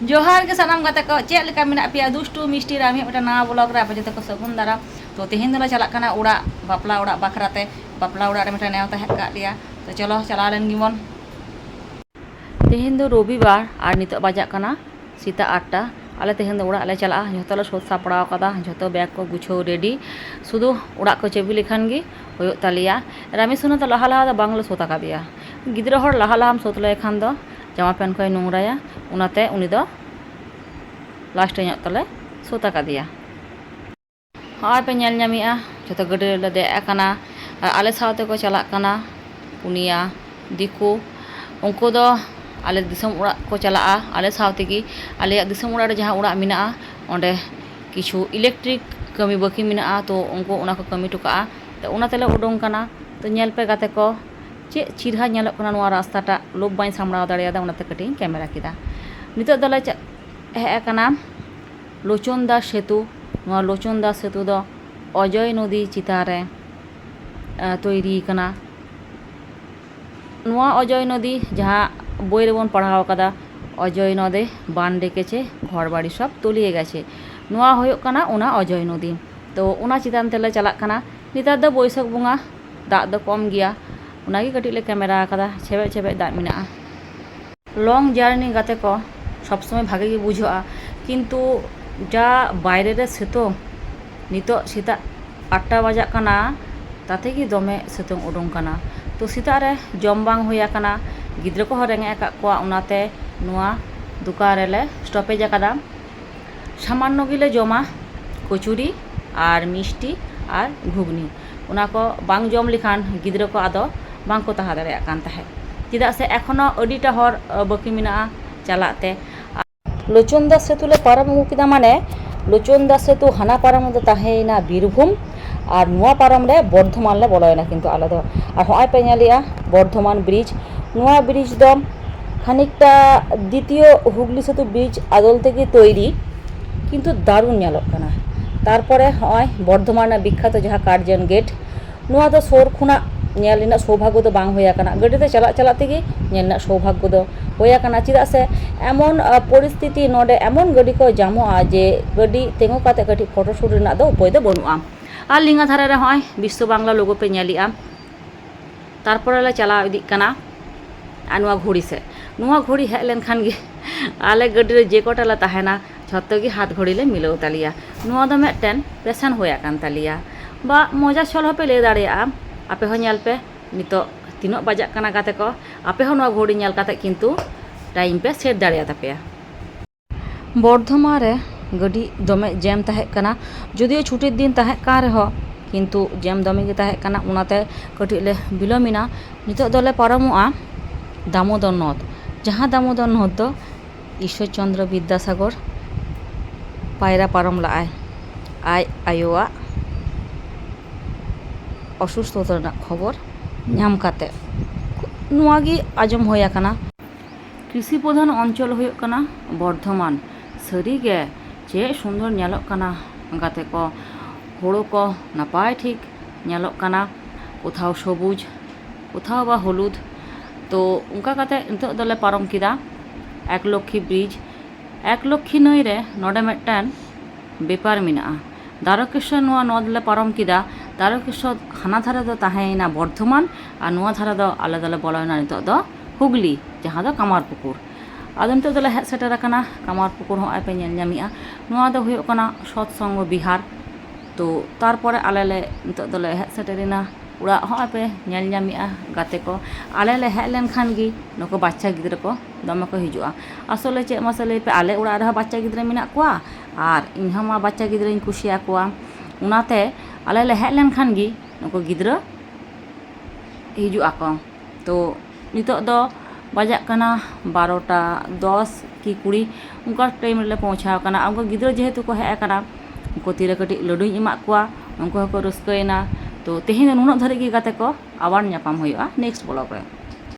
जोहार के सानाम गाते को चेक लेका मेना पिया दुष्टू मिष्टि रामी मिटा नवा ब्लॉग रे आपे जते को सगुन दारा तो तेहेन दोला चला काना उड़ा बापला उड़ा बाखराते बापला उड़ा रे मिटा नेवता हेज का लिया तो चलो चला लेन गिमन तेहेन दो रविवार और नितो बाजा काना सीता 8टा आले तेहेन दो उड़ा ले चला जतो ले सोत सापड़ाव कदा जतो बैग को गुछो रेडी शुधु उड़ा को चेबी लेखान गी होयो तालिया रामी सुनो तो लहा लहा बांगलो सोता का दिया गिद्रा हर लहा लहा सोत ले खान दो जामा पैंट को नोंगराया उनाते उनी दो लास्ट तले सोता का दिया हाँ पे नेल नामिया जतो गड्डी ले दे काना आले सावते को चला काना पुनिया दिकु उनको दो आले दिसम उड़ा को चला आले सावते की आले दिसम उड़ा रे जहां उड़ा मिना ओंडे किछु इलेक्ट्रिक कमी बाकी मिना तो उनको उना को कमी टुका तो उना तेले उडों काना तो नेल पे गाते को चे चिरहा नेलक काना नोआ रास्ताटा लोब बाई सामड़ाव दाड़ियादा उनाते कटी कैमरा किदा नितो दले हे काना लोचनदा सेतु नोआ लोचनदा सेतु दो अजय नदी चितारे तैरी काना नोआ अजय नदी जहाँ बई रेबन पढ़ाव कदा अजय नदे बान डेकेছে घर बाड़ी सब तलिए गेছে नोआ होयो काना उना अजय नदी तो उना चितान तेले चला काना नितार दो बैसाख बुंगा दाग दो कम गया उनागी कटिले कैमरा कदा छेबे छेबे दाग मिना लंग जार्नी गाते को सब समय भागे गे बुझा किन्तु जा बायरे रे सितुंग नितो सीता 8टा बाजा काना ताते गी दमे सितुंग उडुंग काना तो सीता रे जम बांग होया काना गिद्रा को रेंगे का कोआ उनाते नुआ दुकान रे ले स्टपेज कादा सामान्य गिले जमा कचुरी और मिष्टि और घुगनी उना को बांग जम लिखान गिद्रा को आदो बांग को तहा दाड़े कान ताहे चेदा से एखोनो अडिटा हर बाकी मिना चलाते लोचनदा सेतु ले पारम अगु किदा माने लोचनदा सेतु हाना पारम दो ताहेना बीरभूम और नुआ पारम रे बर्धमान ले बोलोयना किन्तु आले दो और होय पे नेलिया बर्धमान ब्रिज नुआ ब्रिज दो खानिकटा द्वितीय हुगली सेतु ब्रिज आदल तेगे तैरी किन्तु दारुण नेलक काना तारपरे होय बर्धमान विख्यात जहाँ कार्जन गेट नुआ दो सोर खुना नेल रेना सौभाग्य दो बांग होया काना गाड़ीते चला चला तेगे नेल ना सौभाग्य दो होया काना चेदा से एमन परिस्थिति नोडे एमन गाड़ी को जामोआ जे गाड़ी तेंगो काते कटी फोटोशूट रेना दो उपाय दो बनुआ आर लिंगा धारे रे होय विश्व बांगला लोगो पे नेलिया तारपरे ले चला इदी काना आनुआ घड़ी से नुआ घड़ी हेज लेन खान गे आले गाड़ी रे जे कोटा ला ताहेना झत्तो गे हाथ घड़ी ले मिलाव तालिया नुआ दो मेटेन पेशन होया कान तालिया बा मजा छल होपे ले दाड़िया आपे हो नेल पे नितो तीनो बाजा काना गाते को आपे हो नुआ घड़ी नेल काते किन्तु टाइम पे सेट दाड़िया तापेया बर्धमान रे गाड़ी दमे जैम ताहे काना जदिओ छुटिर दिन ताहे कान रेहो किन्तु जैम दमे गे ताहे काना उनाते कटि ले बिलमिना नितो दोले पारमोआ दामोदर नद जहाँ दामोदर नद दो ईश्वर चंद्र विद्यासागर पायरा पारम लाए आय आयोआ असुस्थता खबर नाम काते नुआगी आजम होया काना कृषि प्रधान अंचल होयो काना बर्धमान सारिगे चे सुंदर नेलक काना गाते को होड़ो को नापाय ठीक नेलक काना कोथाओ सबुज कोथाओ बा हलुद तो उनका काते नितो दले पारम किदा एक लक्षी ब्रिज एक लक्षी नई रे नोडे मेटन बेपार मिना दारकेश्वर नुआ नद ले पारम किदा दारकेश्वर हाना धारे दो ताहेना बर्धमान और नुआ धारे दो आले दले बोलोना नितो दो हुगली जहाँ दो कामारपुकुर आदो नितो दले हेज सेटर काना कामारपुकुर हो आपे नेल नामिया नुआ दो हुयो काना सत्संग बिहार तो तारपरे आले ले नितो दले हेज सेटरिना उड़ा हो आपे नेल नामिया गाते को आले ले हेज लेन खान गी नको बाच्चा गिद्रा को दमे को हिजुआ आसले चे मसले पे आले उड़ा रे बाच्चा गिद्रा मिना कोआ और इनहमा बाच्चा गिद्राइन कुशिया कोआ उनाते आले ले हेज लेन खान गी नको गिद्रा हिजुआ को तो नितो दो बाजा काना 12टा 10 की 20 उनका टाइम रे पहुंचाव काना उनका गिद्रा जेहेतु को हेज काना उनको तीरे कटी लड्डुई एमा कोआ उनको को रस्कयना तो तेहेन नुना धरे गे गाते को आबार ᱧᱟᱯᱟᱢ हुआ नेक्स्ट ब्लॉग रे।